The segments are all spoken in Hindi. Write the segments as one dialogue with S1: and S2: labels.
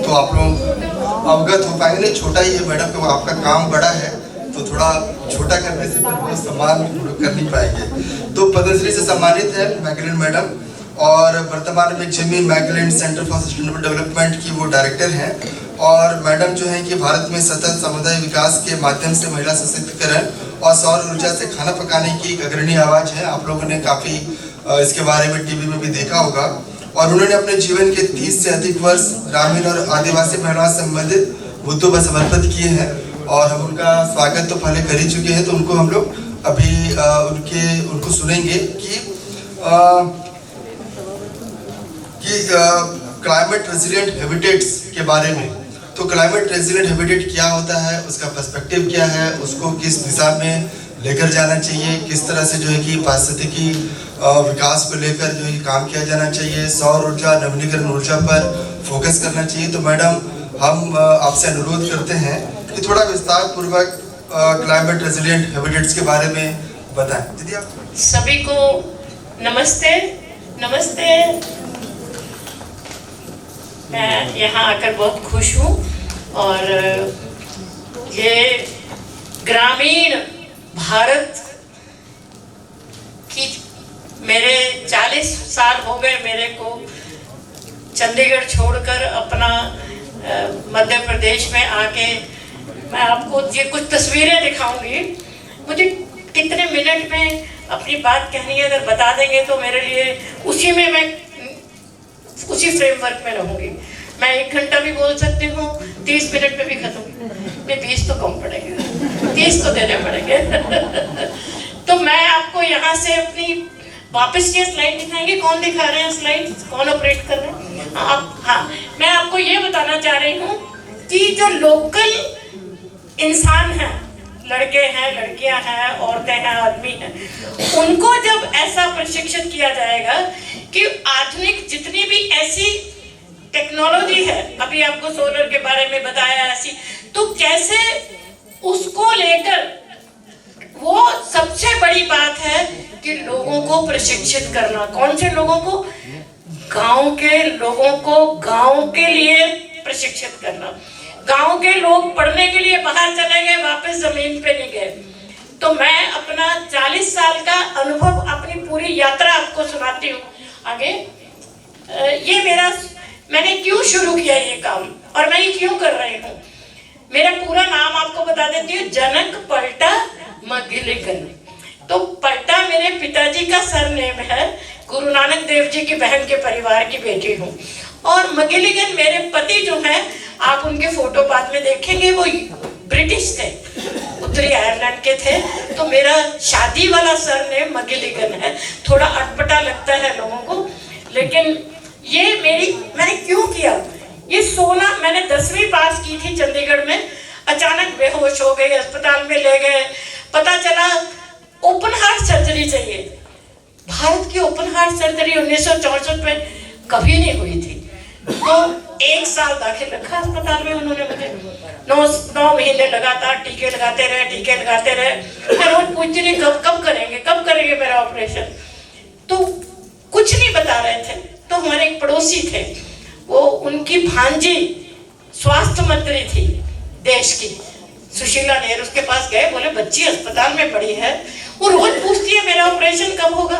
S1: तो आप लोग अवगत हो पाएंगे। छोटा ही है मैडम, तो आपका काम बड़ा है तो थोड़ा छोटा करने से फिर वो सम्मान कर नहीं पाएंगे। तो पद्मश्री से सम्मानित है मैकलिन मैडम, और वर्तमान में Jimmy McLean centre for sustainable development की वो डायरेक्टर हैं। और मैडम जो है कि भारत में सतत समुदाय विकास के माध्यम से महिला सशक्तिकरण और सौर ऊर्जा से खाना पकाने की एक अग्रणी आवाज है। आप लोगों ने काफ़ी इसके बारे में टीवी में भी देखा होगा। और उन्होंने अपने जीवन के 30 से अधिक वर्ष ग्रामीण और आदिवासी महिलाओं से संबंधित मुद्दों पर समर्पित किए हैं। और हम उनका स्वागत तो पहले कर ही चुके हैं, तो उनको हम लोग अभी उनको सुनेंगे कि क्लाइमेट रेजिलिएंट हैबिटेट्स के बारे में। तो क्लाइमेट रेजिलिएंट हैबिटेट क्या होता है, उसका पर्सपेक्टिव क्या है, उसको किस दिशा में लेकर जाना चाहिए, किस तरह से जो है कि पारिस्थितिकी विकास को लेकर जो है काम किया जाना चाहिए, सौर ऊर्जा नवीनीकरण ऊर्जा पर फोकस करना चाहिए। तो मैडम हम आपसे अनुरोध करते हैं कि थोड़ा विस्तार पूर्वक क्लाइमेट रेजिलिएंट हैबिटेट्स के बारे में बताएं। दीदी आप
S2: सभी को नमस्ते। नमस्ते। मैं यहाँ आकर बहुत खुश हूँ और ये ग्रामीण भारत की मेरे 40 साल हो गए मेरे को चंडीगढ़ छोड़कर अपना मध्य प्रदेश में आके। मैं आपको ये कुछ तस्वीरें दिखाऊंगी। मुझे कितने मिनट में अपनी बात कहनी है, अगर बता देंगे तो मेरे लिए उसी में मैं उसी फ्रेमवर्क में रहूंगी। मैं 1 घंटा भी बोल सकती हूँ, 30 मिनट में भी खत्म। मैं 20 तो कम पड़ेंगे, 30 तो देने पड़ेंगे। तो मैं आपको यहाँ से अपनी वापस ये स्लाइड दिखाएंगे। कौन दिखा रहे हैं स्लाइड, कौन ऑपरेट कर रहे हैं आप? हाँ, मैं आपको ये बताना चाह रही हूँ कि जो लोकल इंसान हैं, लड़के हैं, लड़कियां हैं, औरतें हैं, आदमी हैं, उनको जब ऐसा प्रशिक्षित किया जाएगा कि आधुनिक जितनी भी ऐसी टेक्नोलॉजी है, अभी आपको सोलर के बारे में बताया ऐसी, तो कैसे उसको लेकर, वो सबसे बड़ी बात है कि लोगों को प्रशिक्षित करना। कौन से लोगों को? गांव के लोगों को गांव के लिए प्रशिक्षित करना। गांव के लोग पढ़ने के लिए बाहर चले गए, वापस जमीन पे नहीं गए। तो मैं अपना 40 साल का अनुभव, अपनी पूरी यात्रा आपको सुनाती हूँ आगे। ये मैंने क्यों शुरू किया ये काम और मैं ये क्यों कर रही हूँ। मेरा पूरा नाम आपको बता देती हूँ, जनक पलटा मगिलिगन। तो पलटा मेरे पिताजी का सरनेम है। गुरु नानक देव जी की बहन के परिवार की बेटी हूँ। और मगिलिगन मेरे पति जो हैं, आप उनके फोटो बाद में देखेंगे, वो ब्रिटिश थे, उत्तरी आयरलैंड के थे। तो मेरा शादी वाला सरनेम मगिलिगन है। थोड़ा अटपटा लगता है लोगों को, लेकिन ये मैंने क्यों किया ये सोना। मैंने 10वीं पास की थी चंडीगढ़ में, अचानक बेहोश हो गई, अस्पताल में ले गए। पता चला ओपन हार्ट सर्जरी चाहिए। भारत की ओपन हार्ट सर्जरी 1964 में कभी नहीं हुई थी। तो 1 साल दाखिल रखा अस्पताल में उन्होंने मुझे। 9 महीने लगातार टीके लगाते रहे। मैं रोज पूछती रही कब करेंगे मेरा ऑपरेशन। तो कुछ नहीं बता रहे थे। तो हमारे एक पड़ोसी थे, वो उनकी भांजी स्वास्थ्य मंत्री थी देश की, सुशीला नेहरू, उसके पास गए। बोले बच्ची अस्पताल में पड़ी है, वो रोज पूछती है मेरा ऑपरेशन कब होगा।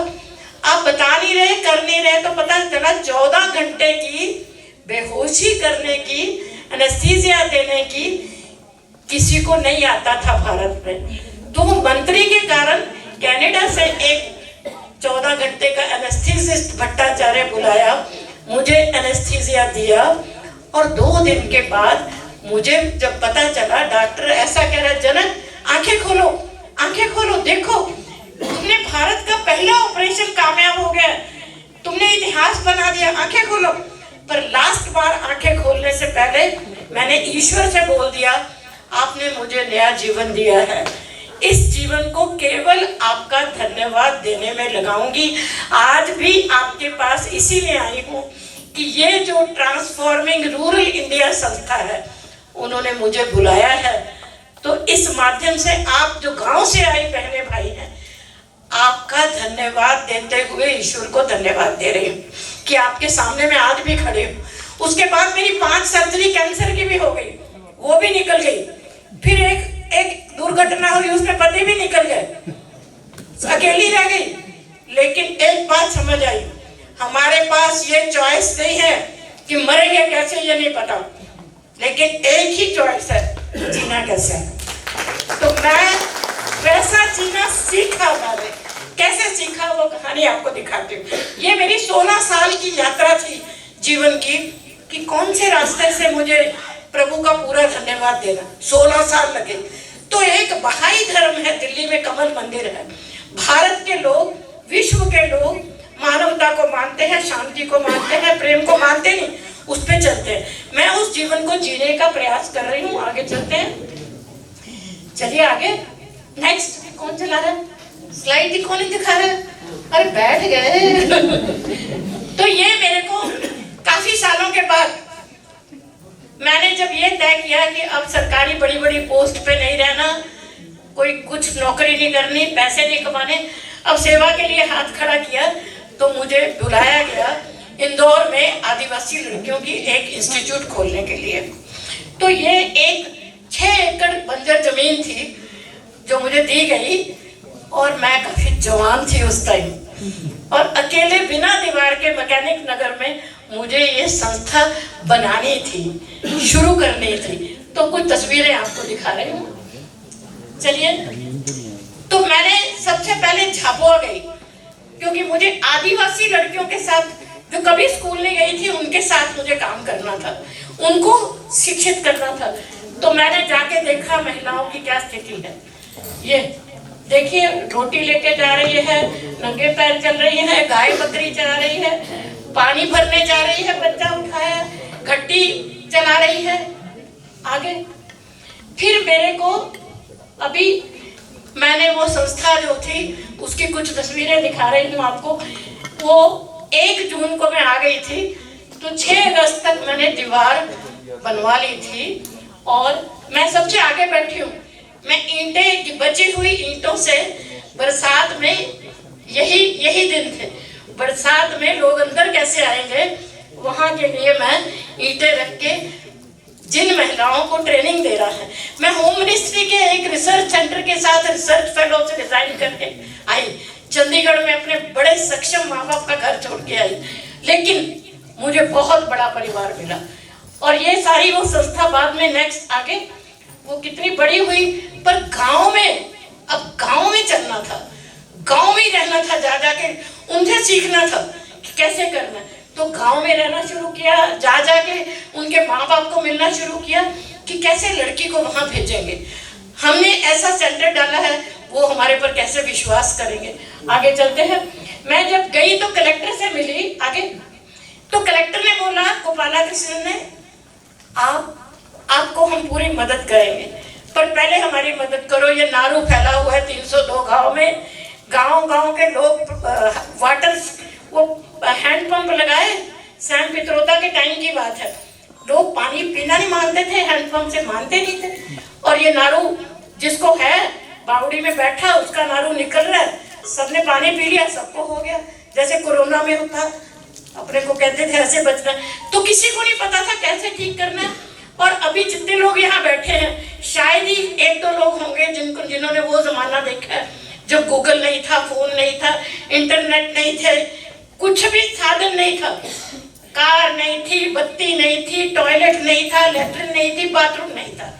S2: आप बता नहीं रहे, कर नहीं रहे। तो पता चला 14 घंटे की बेहोशी करने की, एनेस्थीसिया देने की किसी को नहीं आता था भारत में। तो मंत्री के कारण कनाडा से एक 14 घंटे का एनेस्थीसिस्ट भट्टाचार्य बुलाया, मुझे एनेस्थीसिया दिया। और 2 दिन के बाद मुझे जब पता चला, डॉक्टर ऐसा कह रहा है, जनक आंखें खोलो, देखो तुमने भारत का पहला ऑपरेशन कामयाब हो गया, तुमने इतिहास बना दिया, आंखें खोलो। पर लास्ट बार आंखें खोलने से पहले मैंने ईश्वर से बोल दिया, आपने मुझे नया जीवन दिया है, इस जीवन को केवल आपका धन्यवाद देने में लगाऊंगी। आज भी आपके पास इसीलिए आई हूँ कि ये जो ट्रांसफॉर्मिंग रूरल इंडिया संस्था है, उन्होंने मुझे बुलाया है। तो इस माध्यम से आप जो गांव से आई बहने भाई हैं, आपका धन्यवाद देते हुए ईश्वर को धन्यवाद दे रही हूँ कि आपके सामने मैं आज भी खड़े हूँ। उसके बाद मेरी 5 सर्जरी कैंसर की भी हो गई, वो भी निकल गई। फिर एक दुर्घटना हुई, उसमें पति भी निकल गए, अकेली रह गई। लेकिन एक बात समझ आई, हमारे पास ये चॉइस नहीं है कि मरेंगे कैसे ये नहीं पता, लेकिन एक ही चॉइस है, जीना कैसे। तो मैं वैसा जीना सीखा, मैंने कैसे सीखा वो कहानी आपको दिखाती हूँ। ये मेरी 16 साल की यात्रा थी जीवन की, कि कौन से रास्ते से मुझे प्रभु का पूरा धन्यवाद देना। 16 साल लगे। तो एक बहाई धर्म है दिल्ली में, कमल मंदिर है। भारत के लोग, विश्व के लोग मानवता को मानते हैं, शांति को मानते हैं, प्रेम को मानते नहीं, उस पे चलते हैं। मैं उस जीवन को जीने का प्रयास कर रही हूँ। आगे चलते हैं, चलिए आगे। नेक्स्ट कौन चला रहा है? स्लाइड ही कौन दिखा रहा है? अरे बैठ गए। तो ये मेरे को काफी सालों के बाद मैंने जब ये तय किया कि अब सरकारी बड़ी बड़ी पोस्ट पे नहीं रहना, कोई कुछ नौकरी नहीं करनी, पैसे नहीं कमाने, अब सेवा के लिए हाथ खड़ा किया, तो मुझे बुलाया गया इंदौर में आदिवासी लड़कियों की एक इंस्टीट्यूट खोलने के लिए। तो ये एक 6 एकड़ बंजर जमीन थी जो मुझे दी गई, और मैं काफी जवान थी उस टाइम, और अकेले बिना दीवार के मैकेनिक नगर में मुझे ये संस्था बनानी थी, शुरू करनी थी। तो कुछ तस्वीरें आपको दिखा रही हूँ, चलिए। तो मैंने सबसे पहले झाबुआ गई, क्योंकि मुझे आदिवासी लड़कियों के साथ, जो कभी स्कूल नहीं गई थी, उनके साथ मुझे काम करना था, उनको शिक्षित करना था। तो मैंने जाके देखा महिलाओं की क्या स्थिति है। ये देखिए, रोटी लेके जा रही है, नंगे पैर चल रही है, गाय बकरी चला रही है, पानी भरने जा रही है, बच्चा उठाया, घट्टी चला रही है। आगे फिर मेरे को, अभी मैंने वो संस्था जो थी उसकी कुछ तस्वीरें दिखा रही हूँ आपको। वो 1 जून को मैं आ गई थी, तो 6 अगस्त तक मैंने दीवार बनवा ली थी, और मैं सबसे आगे बैठी हूँ। मैं ईंटें की बची हुई ईंटों से, बरसात में यही दिन थे, बरसात में लोग अंदर कैसे आएंगे, वहां के लिए मैं ईंटें रख के जिन महिलाओं को ट्रेनिंग दे रहा है। मैं होम मिनिस्ट्री के एक रिसर्च सेंटर के साथ रिसर्च फेलो से रिजाइन करके आई, चंडीगढ़ में अपने बड़े सक्षम माँ बाप का घर छोड़ के आई, लेकिन मुझे बहुत बड़ा परिवार मिला। और ये सारी वो संस्था बाद में नेक्स्ट आगे वो कितनी बड़ी हुई, पर गांव में, अब गांव में चलना था, गांव में रहना था, जा जाके उनसे सीखना था कि कैसे करना है। तो गांव में रहना शुरू किया, जा जाके उनके माँ बाप को मिलना शुरू किया कि कैसे लड़की को वहां भेजेंगे। हमने ऐसा सेंटर डाला है, वो हमारे पर कैसे विश्वास करेंगे। आगे चलते हैं। मैं जब गई तो कलेक्टर से मिली, आगे तो कलेक्टर ने बोला, गोपाला कृष्णन ने, आपको हम पूरी मदद करेंगे, पर पहले हमारी मदद करो। ये नारू फैला हुआ है 302 गांव में, गांव के लोग वाटर, वो हैंडपंप लगाए, सैम पित्रोदा के टाइम की बात है, लोग पानी पीना नहीं मानते थे, हैंडपंप से मानते नहीं थे। और ये नारू जिसको है बावड़ी में बैठा, उसका नारू निकल रहा है, सबने पानी पी लिया, सबको हो गया, जैसे कोरोना में होता, अपने को कहते थे ऐसे बचना। तो किसी को नहीं पता था कैसे ठीक करना है। और अभी जितने लोग यहाँ बैठे हैं, शायद ही 1-2 लोग होंगे जिन्होंने वो जमाना देखा है जब गूगल नहीं था, फोन नहीं था, इंटरनेट नहीं थे, कुछ भी साधन नहीं था, कार नहीं थी, बत्ती नहीं थी, टॉयलेट नहीं था, लेटरिन नहीं थी, बाथरूम नहीं था।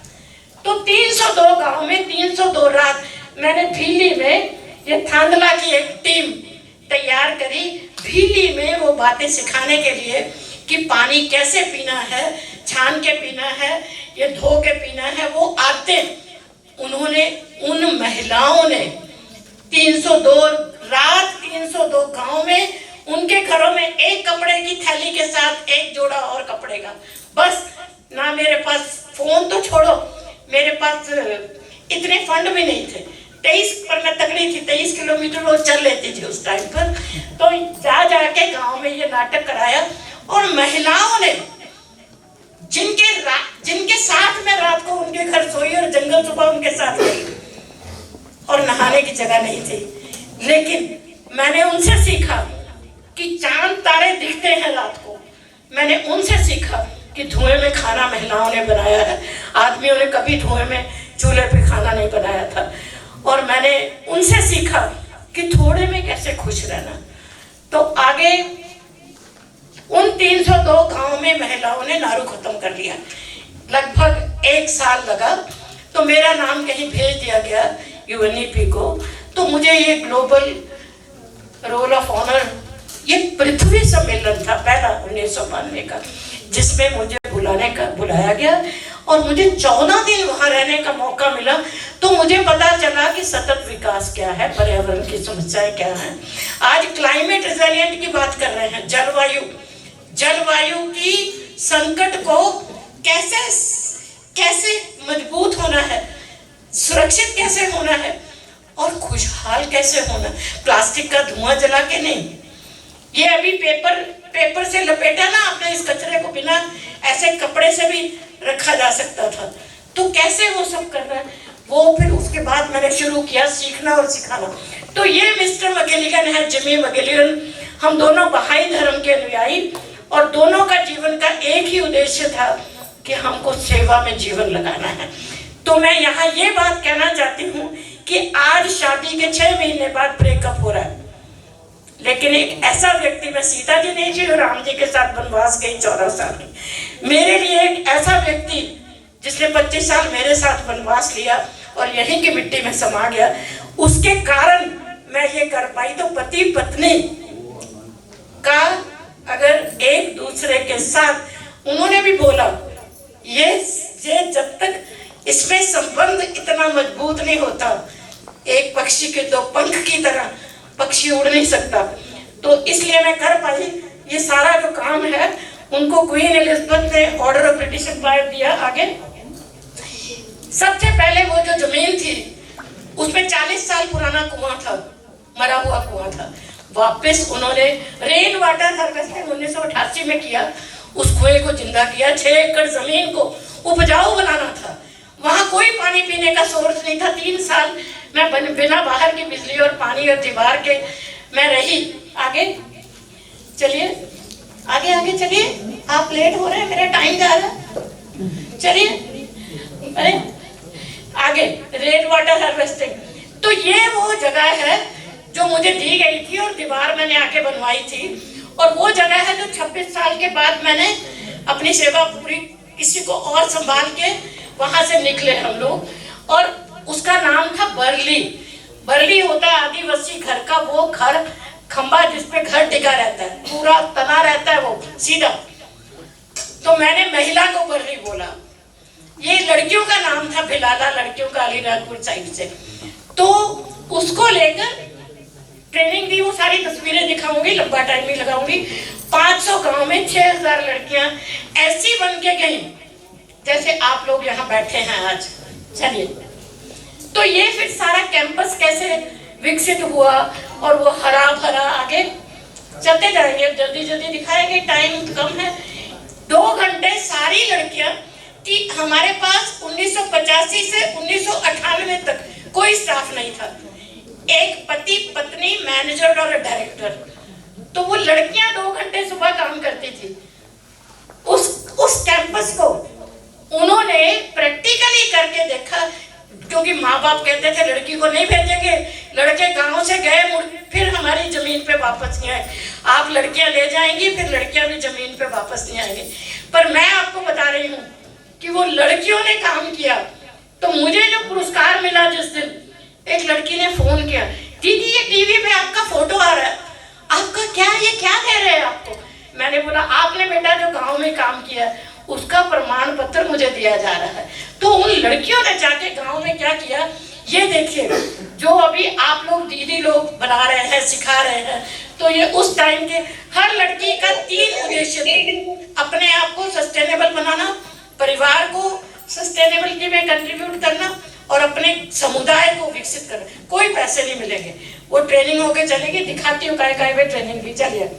S2: तो 302 गांव में 302 रात मैंने भीली में, ये थांदला की एक टीम तैयार करी, भीली में वो बातें सिखाने के लिए कि पानी कैसे पीना है, छान के पीना है, ये धो के पीना है। वो आते, उन्होंने, उन महिलाओं ने 302 रात 302 गांव में, उनके घरों में एक कपड़े की थैली के साथ एक जोड़ा और कपड़े का, बस। ना मेरे पास फोन तो छोड़ो, मेरे पास इतने फंड भी नहीं थे। 23 पर मैं तगड़ी थी, 23 किलोमीटर रोज चल लेती थी उस टाइम पर। तो जा जाके गांव में ये नाटक कराया, और महिलाओं ने जिनके साथ में रात को उनके घर सोई, और जंगल सुबह उनके साथ गई, और नहाने की जगह नहीं थी। लेकिन मैंने उनसे सीखा कि चांद तारे दिखते हैं रात को, मैंने उनसे सीखा कि धुएं में खाना महिलाओं ने बनाया है, आदमियों ने कभी धुएं में चूल्हे पे खाना नहीं बनाया था। और मैंने उनसे सीखा कि थोड़े में कैसे खुश रहना। तो आगे उन 302 गांव में महिलाओं ने दारू खत्म कर लिया। लगभग 1 साल लगा, तो मेरा नाम कहीं भेज दिया गया यूएनईपी को। तो मुझे ये ग्लोबल रोल ऑफ ऑनर, ये पृथ्वी सम्मेलन था पहला 1992 का, जिसमें मुझे बुलाया गया और मुझे 14 दिन वहां रहने का मौका मिला। तो मुझे पता चला कि सतत विकास क्या है, पर्यावरण की समस्याएं क्या हैं। आज क्लाइमेट रिजिलिएंट की बात कर रहे हैं, जलवायु की संकट को कैसे मजबूत होना है, सुरक्षित कैसे होना है और खुशहाल कैसे होना। प्लास्टिक का धुआं जला के नहीं, ये अभी पेपर से लपेटा ना आपने इस कचरे को, बिना ऐसे कपड़े से भी रखा जा सकता था। तो कैसे वो सब करना है, वो फिर उसके बाद मैंने शुरू किया सीखना और सिखाना। तो ये मिस्टर मगेलिगन है, जिमी मगेलिगन। हम दोनों बहाई धर्म के अनुयायी और दोनों का जीवन का एक ही उद्देश्य था कि हमको सेवा में जीवन लगाना है। तो मैं यहाँ ये बात कहना चाहती हूँ कि आज शादी के 6 महीने बाद ब्रेकअप हो रहा है, लेकिन एक ऐसा व्यक्ति, मैं सीता जी नहीं जी राम जी के साथ वनवास गई 14 साल की, मेरे लिए एक ऐसा व्यक्ति जिसने 25 साल मेरे साथ वनवास लिया और यहीं की मिट्टी में समा गया, उसके कारण मैं ये कर पाई। तो पति पत्नी का अगर एक दूसरे के साथ, उन्होंने भी बोला ये जब तक इसमें संबंध इतना मजबूत नहीं होता, एक पक्षी के 2 पंख की तरह पक्षी उड़ नहीं सकता। तो इसलिए मैं कर पाई। ये सारा जो काम है उनको क्वीन एलिजाबेथ ने ऑर्डर ऑफ ब्रिटिश एम्पायर दिया। आगे सबसे पहले वो जो जमीन थी उसमें 40 साल पुराना कुआं था, मरा हुआ कुआं था, वापस उन्होंने रेन वाटर हार्वेस्टिंग 1988 में किया, उस कुएं को जिंदा किया। 6 एकड़ जमीन को उपजाऊ बनाना था, वहां कोई पानी पीने का सोर्स नहीं था। 3 साल मैं बिना बाहर की बिजली और पानी और दीवार के मैं रही। आगे चलिए, आगे चलिए, आप लेट हो रहे हैं, मेरा टाइम जा रहा है। चलिए, अरे आगे रेन वाटर हार्वेस्टिंग। तो ये वो जगह है जो मुझे दी गई थी और दीवार मैंने आके बनवाई थी, और वो जगह है जो 26 साल के बाद मैंने अपनी सेवा पूरी किसी को और संभाल के वहां से निकले हम लोग। और उसका नाम था बरली। बरली होता है आदिवासी घर का वो घर, खंबा जिसपे घर टिका रहता है, पूरा तना रहता है वो सीधा। तो मैंने महिला को बरली बोला। ये लड़कियों का नाम था भिलाला, लड़कियों का अलीराजपुर साइड से। तो उसको लेकर ट्रेनिंग दी, वो सारी तस्वीरें दिखाऊंगी, लंबा टाइम ही लगाऊंगी। 500 गांव में 6000 लड़कियां ऐसी बन के गई जैसे आप लोग यहाँ बैठे हैं आज। चलिए, तो ये फिर सारा कैंपस कैसे विकसित हुआ और वो हरा भरा। आगे चलते जाएंगे, जल्दी दिखाएंगे, टाइम कम है। 2 घंटे सारी लड़कियां कि हमारे पास 1985 से 1998 तक कोई स्टाफ नहीं था, एक पति पत्नी, मैनेजर और डायरेक्टर। तो वो लड़कियां 2 घंटे सुबह काम करती थी। उस कैंपस को उन्होंने प्रैक्टिकली करके देखा, क्योंकि माँ बाप कहते थे लड़की को नहीं भेजेंगे, लड़के गांव से गए फिर हमारी जमीन पे वापस नहीं आए, आप लड़कियां ले जाएंगी फिर लड़कियां भी जमीन पे वापस नहीं आएंगी। पर मैं आपको बता रही हूँ कि वो लड़कियों ने काम किया। तो मुझे जो पुरस्कार मिला जिस दिन, एक लड़की ने फोन किया, दीदी ये टीवी पे आपका फोटो आ रहा है, आपका क्या, ये क्या कह रहे हैं आपको? मैंने बोला आपने बेटा जो गांव में काम किया उसका प्रमाण पत्र मुझे दिया जा रहा है। तो उन लड़कियों ने जाके गांव में क्या किया, ये देखिए, जो अभी आप लोग दीदी लोग बना रहे हैं, सिखा रहे हैं। तो ये उस टाइम के हर लड़की का 3 उद्देश्य थे, अपने आप को सस्टेनेबल बनाना, परिवार को सस्टेनेबिलिटी में कंट्रीब्यूट करना और अपने समुदाय को विकसित करना। कोई पैसे नहीं मिलेंगे, वो ट्रेनिंग होके चलेगी। दिखाती हूँ काय में ट्रेनिंग भी। चलिए,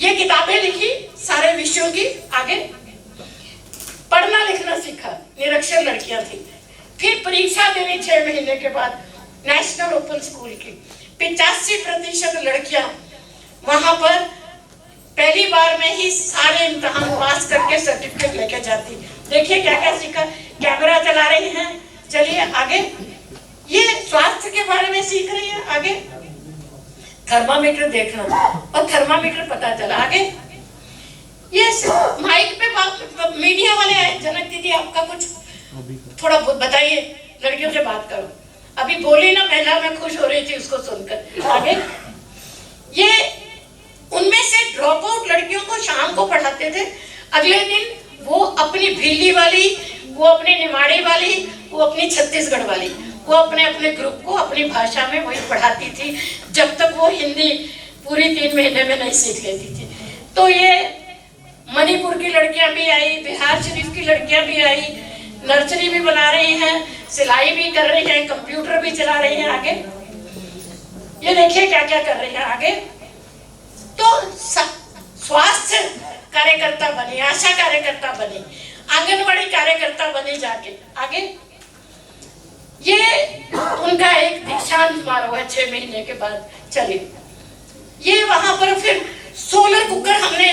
S2: ये किताबें लिखी सारे विषयों की। आगे पढ़ना लिखना सीखा, निरक्षर लड़कियां थी। फिर परीक्षा देनी 6 महीने के बाद नेशनल ओपन स्कूल की। 85% लड़कियां वहां पर पहली बार में ही सारे इम्तिहान पास करके सर्टिफिकेट लेके जाती। देखिए क्या क्या सीखा, कैमरा चला रही हैं। चलिए आगे, ये स्वास्थ्य के बारे में सीख रही है। आगे थर्मामीटर देखना और थर्मामीटर पता चला। आगे ये माइक पे मीडिया वाले आए, जनक दीदी आपका कुछ थोड़ा बताइए, लड़कियों से बात करो। अभी बोली ना महिला, मैं खुश हो रही थी उसको सुनकर। आगे ये उनमें से ड्रॉप आउट लड़कियों को शाम को पढ़ाते थे, अगले दिन वो अपनी भीली वाली, वो अपनी निमाड़ी वाली, वो अपनी छत्तीसगढ़ वाली, वो अपने अपने ग्रुप को अपनी भाषा में वही पढ़ाती थी, जब तक वो हिंदी पूरी 3 महीने में नहीं सीख लेती थी। तो ये मणिपुर की लड़कियां भी आई, बिहार शरीफ की लड़कियां भी आई, नर्सरी भी बना रही हैं, सिलाई भी कर रही हैं, कंप्यूटर भी चला रही हैं। आगे ये देखिए क्या क्या कर रही हैं। आगे तो स्वास्थ्य कार्यकर्ता बनी, आशा कार्यकर्ता बनी, आंगनवाड़ी कार्यकर्ता बनी जाके। आगे ये उनका एक दीक्षांत समारोह है 6 महीने के बाद। चलिए ये वहां पर फिर सोलर कुकर हमने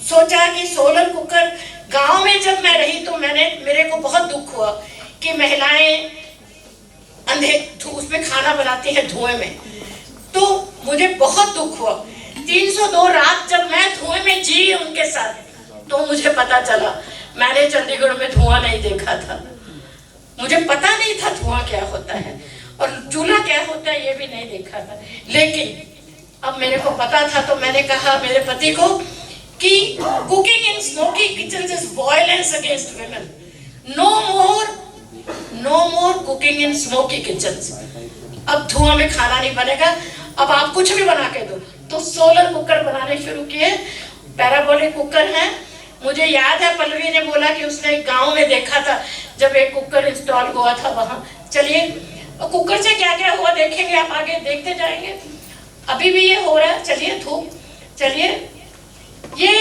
S2: सोचा कि सोलर कुकर, गांव में जब मैं रही तो मेरे को बहुत दुख हुआ कि महिलाएं उसमें खाना बनाती हैं धुएं में, तो मुझे बहुत दुख हुआ। 302 रात जब मैं धुएं में जी उनके साथ, तो मुझे पता चला, मैंने चंडीगढ़ में धुआं नहीं देखा था, मुझे पता नहीं था धुआं क्या होता है और चूल्हा क्या होता है ये भी नहीं देखा था। लेकिन अब मेरे को पता था तो मैंने कहा मेरे पति को कि cooking in smoky kitchens is violence against women, no more cooking in smoky kitchens. अब धुआं में खाना नहीं बनेगा, अब आप कुछ भी बना के दो। तो सोलर कुकर बनाने शुरू किए, पैराबोलिक कुकर हैं। मुझे याद है पल्लवी ने बोला कि उसने एक गांव में देखा था जब एक कुकर इंस्टॉल हुआ था वहां। चलिए कुकर से क्या क्या हुआ देखेंगे, आप आगे देखते जाएंगे। अभी भी ये हो रहा है। चलिए धूप, चलिए ये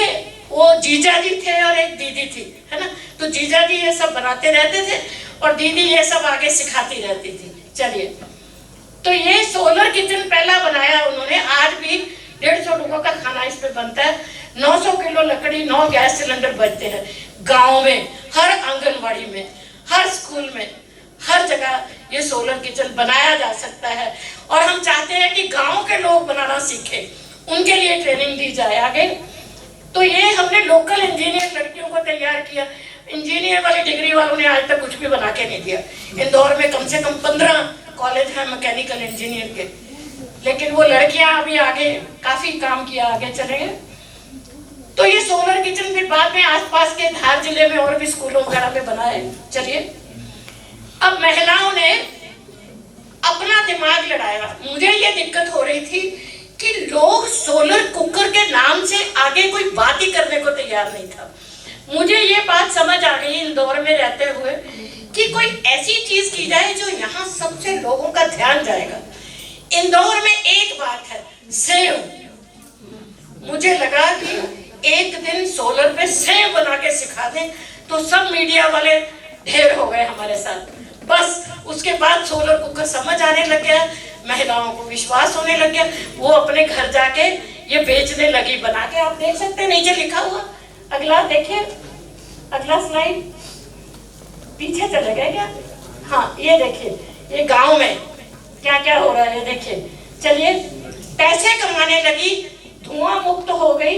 S2: वो जीजा जी थे और एक दीदी थी, है ना। तो जीजा जी ये सब बनाते रहते थे और दीदी ये सब आगे सिखाती रहती थी। चलिए तो ये सोलर किचन पहला बनाया उन्होंने। आज भी 150 लोगों का खाना इस पे बनता है। 900 किलो लकड़ी, 9 गैस सिलेंडर बचते हैं गांव में, हर आंगनवाड़ी में, हर स्कूल में, हर जगह ये सोलर किचन बनाया जा सकता है। और हम चाहते हैं कि गांव के लोग बनाना सीखें, उनके लिए ट्रेनिंग दी जाए। आगे तो ये हमने लोकल इंजीनियर लड़कियों को तैयार किया। इंजीनियर वाली डिग्री वालों ने आज तक कुछ भी बना के नहीं दिया। इंदौर में कम से कम 15 कॉलेज हैं मैकेनिकल इंजीनियर के, लेकिन वो लड़कियां अभी आगे काफी काम किया, आगे चलेंगे। तो ये सोलर किचन फिर बाद में आसपास के धार जिले में और भी स्कूलों वगैरह में बनाए। चलिए अब महिलाओं ने अपना दिमाग लड़ाया। मुझे ये दिक्कत हो रही थी कि लोग सोलर कुकर के नाम से आगे कोई बात ही करने को तैयार नहीं था। मुझे ये बात समझ आ गई इंदौर में रहते हुए कि कोई ऐसी चीज की जाए जो यहाँ सबसे लोगों का ध्यान जाएगा। इंदौर में एक बात है, सेव। मुझे लगा कि एक दिन सोलर पे सेव बना के सिखा दें तो सब मीडिया वाले ढेर हो गए हमारे साथ। बस उसके बाद सोलर कुकर समझ आने लग गया, महिलाओं को विश्वास होने लग गया। वो अपने घर जाके ये बेचने लगी बना के। आप देख सकते हैं नीचे लिखा हुआ। अगला देखिए, अगला स्लाइड पीछे चले गए क्या? हाँ ये देखिए ये गांव में क्या क्या हो रहा है देखिए। चलिए पैसे कमाने लगी, धुआं मुक्त हो गई।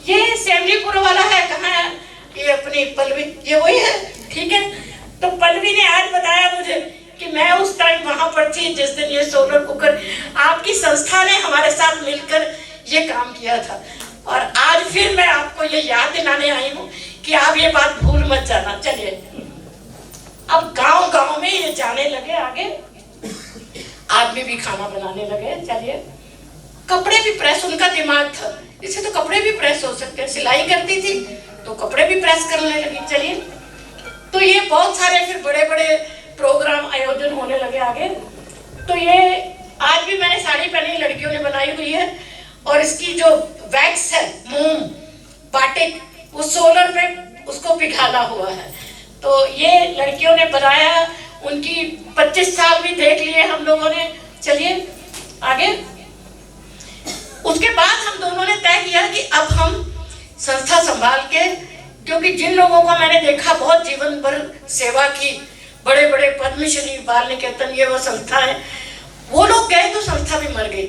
S2: ये सेमलीपुर वाला है, कहाँ है ये अपनी पल्लवी, ये वही है, ठीक है। तो पल्लवी ने आज बताया मुझे कि मैं उस टाइम वहां पर थी जिस दिन ये सोलर कुकर आपकी संस्था ने हमारे साथ मिलकर ये काम किया था। और आज फिर मैं आपको ये याद दिलाने आई हूँ कि आप ये बात भूल मत जाना। चलिए अब गांव गांव में ये जाने लगे, आगे आदमी भी खाना बनाने लगे। चलिए कपड़े भी प्रेस, उनका दिमाग था इससे तो कपड़े भी प्रेस हो सकते हैं। सिलाई करती थी तो कपड़े भी प्रेस करने लगी। चलिए तो ये बहुत सारे फिर बड़े बड़े प्रोग्राम आयोजन होने लगे आगे। तो ये आज भी मैंने साड़ी पहनी, लड़कियों ने बनाई हुई है। और इसकी जो वैक्स है, मोम बाटिक, वो सोलर पे उसको पिघाला हुआ है। तो ये लड़कियों ने बनाया, उनकी 25 साल भी देख लिए हम लोगों ने। चलिए आगे उसके बाद हम दोनों ने तय किया कि अब हम संस्था संभाल के, क्योंकि जिन लोगों को मैंने देखा बहुत जीवन भर सेवा की, बड़े बड़े पद्मश्री, बाल निकेतन, ये वो संस्था है, वो लोग गए तो संस्था भी मर गई।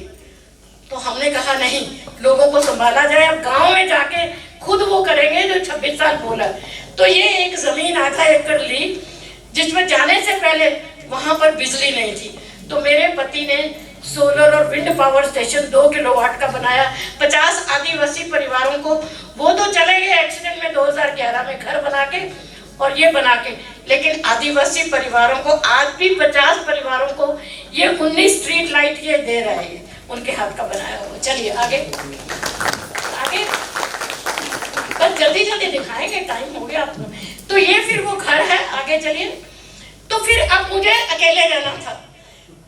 S2: तो हमने कहा नहीं, लोगों को संभाला जाए। अब गांव में जाके खुद वो करेंगे जो 26 साल बोला। तो ये एक जमीन आधा एकड़ ली, जिसमें जाने से पहले वहां पर बिजली नहीं थी, तो मेरे पति ने सोलर और विंड पावर स्टेशन 2 किलोवाट का बनाया। 50 आदिवासी परिवारों को, वो तो चले गए एक्सीडेंट में 2011 में घर बना के और ये बना के, लेकिन आदिवासी परिवारों को आज भी 50 परिवारों को ये 19 स्ट्रीट लाइट ये दे रहे हैं, उनके हाथ का बनाया हुआ। चलिए आगे आगे, बस जल्दी जल्दी दिखाएंगे, टाइम हो गया आपको। तो ये फिर वो घर है, आगे चलिए। तो फिर अब मुझे अकेले रहना था,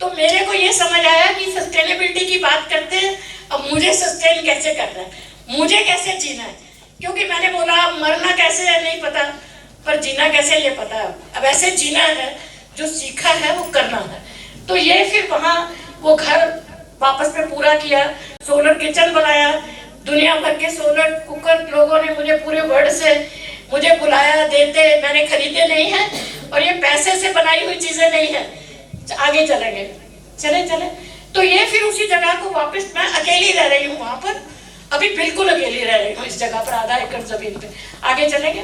S2: तो मेरे को ये समझ आया कि सस्टेनेबिलिटी की बात करते हैं, अब मुझे सस्टेन कैसे करना है, मुझे कैसे जीना है, क्योंकि मैंने बोला मरना कैसे है नहीं पता, पर जीना कैसे ये पता है। अब ऐसे जीना है, जो सीखा है वो करना है। तो ये फिर वहाँ वो घर वापस में पूरा किया, सोलर किचन बनाया, दुनिया भर के सोलर कुकर लोगों ने मुझे पूरे वर्ल्ड से मुझे बुलाया, देते, मैंने खरीदे नहीं है, और ये पैसे से बनाई हुई चीजें नहीं है। आगे चलेंगे, चले चले। तो ये फिर उसी जगह को वापस, मैं अकेली रह रही हूँ वहां पर, अभी बिल्कुल अकेली रह रही हूँ इस जगह पर, आधा एकड़ जमीन पे। आगे चलेंगे।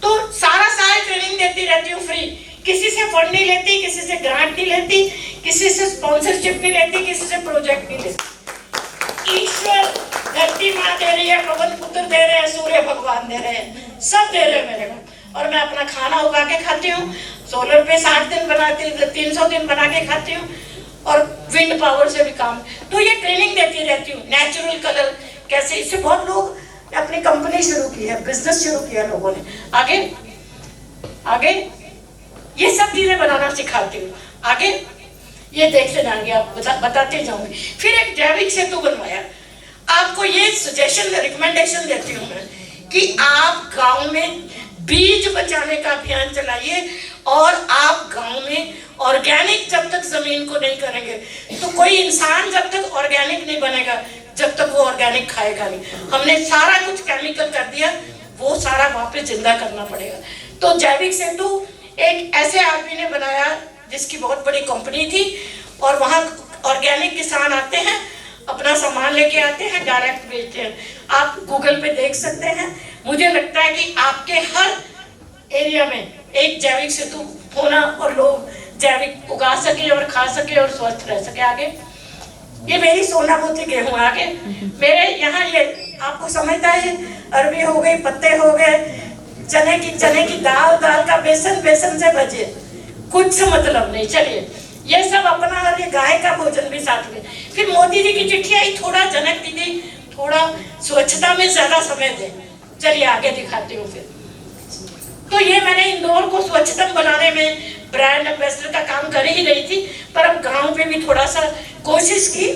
S2: तो सारा साल ट्रेनिंग देती रहती हूँ फ्री, किसी से फंड नहीं लेती, किसी से ग्रांट नहीं लेती, किसी से स्पॉन्सरशिप नहीं लेती, किसी से प्रोजेक्ट नहीं लेती। ईश्वर, धरती माँ दे रही है, पवन पुत्र दे रहे हैं, सूर्य भगवान दे रहे हैं, सब दे रहे हैं मेरे को, और मैं अपना खाना उगा के खाती हूँ। सोलर पे 60 दिन बनाती हूँ, 300 दिन बना के खाती हूँ, और विंड पावर से भी काम। तो ये ट्रेनिंग देती रहती हूँ, नेचुरल कलर कैसे, इससे बहुत लोग अपनी कंपनी शुरू की है, बिजनेस शुरू किया लोगों ने। आगे आगे ये सब चीजें बनाना सिखाती हूँ। आगे ये देखते जाएंगे आप, बताते जाऊंगी। फिर एक जैविक सेतु बनवाया। आपको ये सजेशन, रिकमेंडेशन देती हूँ मैं कि आप गांव में बीज बचाने का अभियान चलाइए, और आप गांव में ऑर्गेनिक जब तक जमीन को नहीं करेंगे, तो कोई इंसान जब तक ऑर्गेनिक नहीं बनेगा, जब तक वो ऑर्गेनिक खाएगा नहीं। हमने सारा कुछ केमिकल कर दिया, वो सारा वापस जिंदा करना पड़ेगा। तो जैविक सेतु एक ऐसे आदमी ने बनाया जिसकी बहुत बड़ी कंपनी थी, और वहाँ ऑर्गेनिक किसान आते हैं, अपना सामान लेके आते हैं, डायरेक्ट बेचते हैं। आप गूगल पे देख सकते हैं। मुझे लगता है कि आपके हर एरिया में एक जैविक सेतु होना, और लोग जैविक उगा सके और खा सके और स्वस्थ रह सके। आगे ये मेरी सोनामोती गेहूं। आगे मेरे यहाँ ये आपको समझता है, अरबी हो गई, पत्ते हो गए, चने की दाल का बेसन से भजे, कुछ मतलब नहीं। चलिए ये सब अपना, और ये गाय का भोजन भी साथ में। फिर मोदी जी की चिट्ठी आई, थोड़ा जनक दीदी थोड़ा स्वच्छता में ज्यादा समय दे। चलिए आगे दिखाती हूँ फिर। तो ये मैंने इंदौर को स्वच्छतम बनाने में ब्रांड एम्बेसडर का काम कर ही रही थी, पर अब गांव पे भी थोड़ा सा कोशिश की,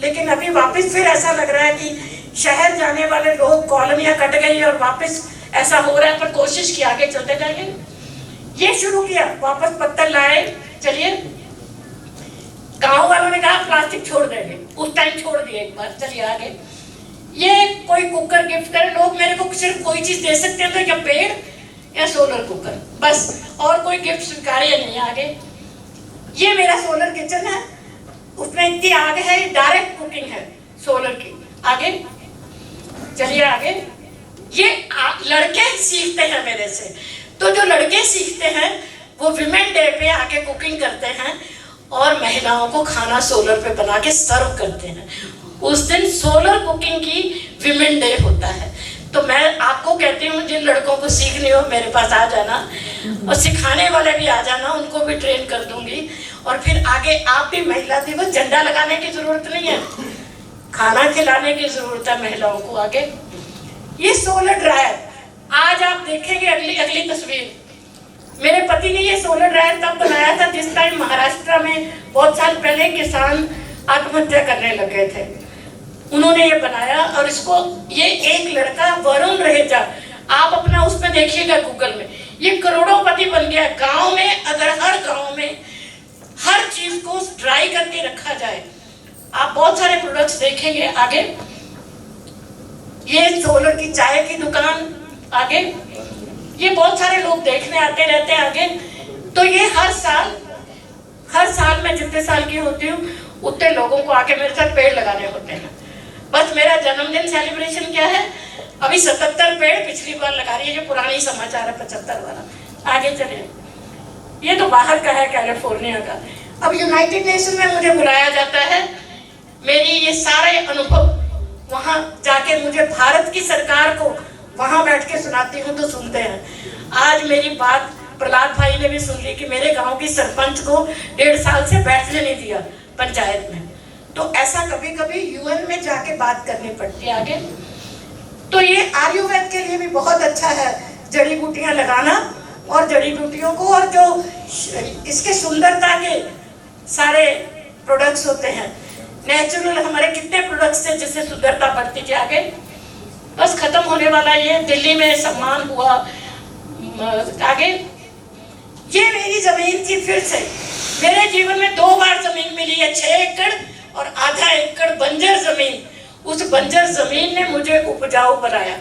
S2: लेकिन अभी वापस फिर ऐसा लग रहा है कि शहर जाने वाले लोग, कॉलोनियां कट गई और वापस ऐसा हो रहा है, पर कोशिश की, आगे चलते जाएंगे। ये शुरू किया, वापस पत्थर लाए। चलिए, गांव वालों ने कहा प्लास्टिक छोड़ देंगे, उस टाइम छोड़ दिए एक बार। चलिए आगे। ये कोई कुकर गिफ्ट करे, लोग मेरे को सिर्फ कोई चीज दे सकते हैं, तो या पेड़ या सोलर कुकर, बस, और कोई गिफ्ट स्वीकार्य नहीं। आगे ये मेरा सोलर किचन है, उसमें इतनी आग है, डायरेक्ट कुकिंग है सोलर की। आगे चलिए आगे। ये लड़के सीखते हैं मेरे से, तो जो लड़के सीखते हैं वो विमेन डे पे आके कुकिंग करते हैं, और महिलाओं को खाना सोलर पे बना के सर्व करते हैं। उस दिन सोलर कुकिंग की विमेन डे होता है। तो मैं आपको कहती हूँ, जिन लड़कों को सीखनी हो मेरे पास आ जाना, और सिखाने वाले भी आ जाना, उनको भी ट्रेन कर दूंगी। और फिर आगे आप भी महिला दिवस, झंडा लगाने की जरूरत नहीं है, खाना खिलाने की जरूरत है महिलाओं को। आगे ये सोलर ड्रायर, आज आप देखेंगे अगली तस्वीर। मेरे पति ने ये सोलर ड्रायर तब बनाया था जिस टाइम महाराष्ट्र में बहुत साल पहले किसान आत्महत्या करने लगे थे। उन्होंने ये बनाया, और इसको ये एक लड़का वरुण रहेजा, आप अपना उसमें देखिएगा गूगल में, ये करोड़ोंपति बन गया। गांव में अगर हर गांव में हर चीज को ड्राई करके रखा जाए, आप बहुत सारे प्रोडक्ट्स देखेंगे आगे। ये सोलर की चाय की दुकान आगे, ये बहुत सारे लोग देखने आते रहते हैं आगे। तो ये हर साल मैं जितने साल की होती हूँ उतने लोगों को आके मेरे साथ पेड़ लगाने होते हैं। बस मेरा जन्मदिन सेलिब्रेशन क्या है, अभी 77 पेड़ पिछली बार लगा रही है, जो पुरानी समाचार है 75 वाला। आगे चले, ये तो बाहर का है, कैलिफोर्निया का। अब यूनाइटेड नेशन में मुझे बुलाया जाता है, मेरी ये सारे अनुभव वहां जाके मुझे भारत की सरकार को वहां बैठ के सुनाती हूँ तो सुनते हैं। आज मेरी बात प्रहलाद भाई ने भी सुन ली कि मेरे गांव की सरपंच को 1.5 साल से बैठने नहीं दिया पंचायत में। तो ऐसा कभी कभी यूएन में जाके बात करनी पड़ती है आगे। तो ये आयुर्वेद के लिए भी बहुत अच्छा है, जड़ी बूटियां लगाना, और जड़ी बूटियों को, और जो इसके सुंदरता के सारे प्रोडक्ट्स होते हैं नेचुरल, हमारे कितने प्रोडक्ट्स थे जिससे सुंदरता बढ़ती थी आगे। बस खत्म होने वाला, ये दिल्ली में सम्मान हुआ आगे। ये मेरी जमीन थी, फिर से मेरे जीवन में 2 बार जमीन मिली है, 6 एकड़ और आधा एकड़ बंजर जमीन। उस बंजर जमीन ने मुझे उपजाऊ बनाया।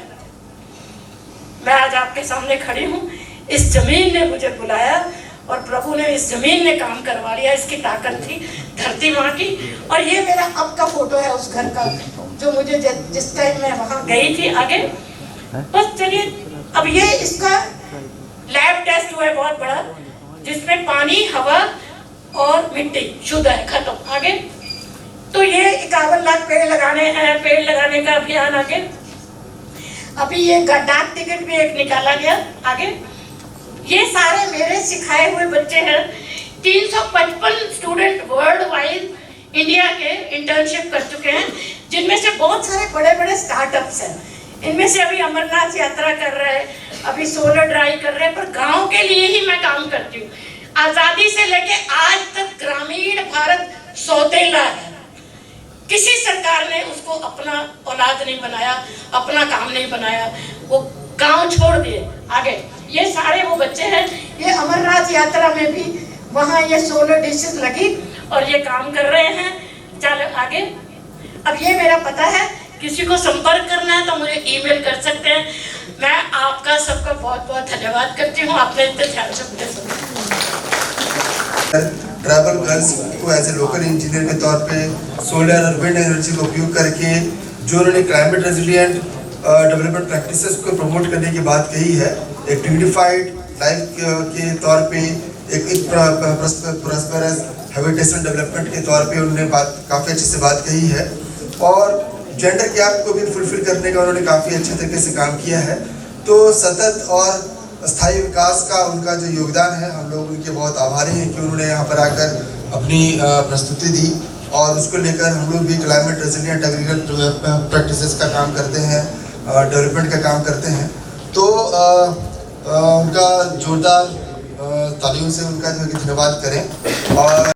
S2: मैं आज आपके सामने खड़ी हूँ, इस जमीन ने मुझे बुलाया और प्रभु ने, इस जमीन ने काम करवा लिया। इसकी ताकत थी धरती माँ की। और ये मेरा अब का फोटो है उस घर का, जो मुझे जिस टाइम मैं वहां गई थी आगे। बस चलिए, अब ये इसका लैब टेस्ट हुआ है बहुत बड़ा, जिसमें पानी, हवा और मिट्टी शुद्ध है, खत्म आगे। तो ये 51 लाख पेड़ लगाने हैं, पेड़ लगाने का अभियान आगे। अभी ये डाक टिकट भी एक निकाला गया आगे। ये सारे मेरे सिखाए हुए बच्चे हैं। 355 स्टूडेंट वर्ल्ड वाइड इंडिया के इंटर्नशिप कर चुके हैं, जिनमें से बहुत सारे बड़े बड़े स्टार्टअप्स हैं। इनमें से अभी अमरनाथ यात्रा कर रहे हैं, अभी सोलर ड्राइव कर रहे हैं, पर गांव के लिए ही मैं काम करती हूँ। आजादी से लेके आज तक ग्रामीण भारत सौतेला है। किसी सरकार ने उसको अपना औलाद नहीं बनाया, अपना काम नहीं बनाया, वो गांव छोड़ दिए आगे। ये सारे वो बच्चे हैं, ये अमरनाथ यात्रा में भी वहाँ ये सोलर डिशेस लगी और ये काम कर रहे हैं। चलो आगे। अब ये मेरा पता है, किसी को संपर्क करना है तो मुझे ईमेल कर सकते हैं। मैं आपका सबका बहुत बहुत धन्यवाद करती हूँ, आपने इतने ध्यान से मुझे सुना।
S1: ट्राइबल गर्ल्स को एज ए लोकल इंजीनियर के तौर पे सोलर और विंड एनर्जी का उपयोग करके जो उन्होंने क्लाइमेट रेजिलिएंट डेवलपमेंट प्रैक्टिसेस को प्रमोट करने की बात कही है, एक डिग्निफाइड लाइफ के तौर पे, एक प्रॉस्पेरस हैबिटेशन डेवलपमेंट के तौर पे उन्होंने बात काफ़ी अच्छे से बात कही है। और जेंडर गैप को भी फुलफिल करने का उन्होंने काफ़ी अच्छे तरीके से काम किया है। तो सतत और स्थायी विकास का उनका जो योगदान है, हम लोग उनके बहुत आभारी हैं कि उन्होंने यहाँ पर आकर अपनी प्रस्तुति दी। और उसको लेकर हम लोग भी क्लाइमेट रेजिलिएंट एग्रीकल्चर प्रैक्टिसेस का काम करते हैं, डेवलपमेंट का काम करते हैं। तो उनका जोरदार तालियों से उनका जो है धन्यवाद करें। और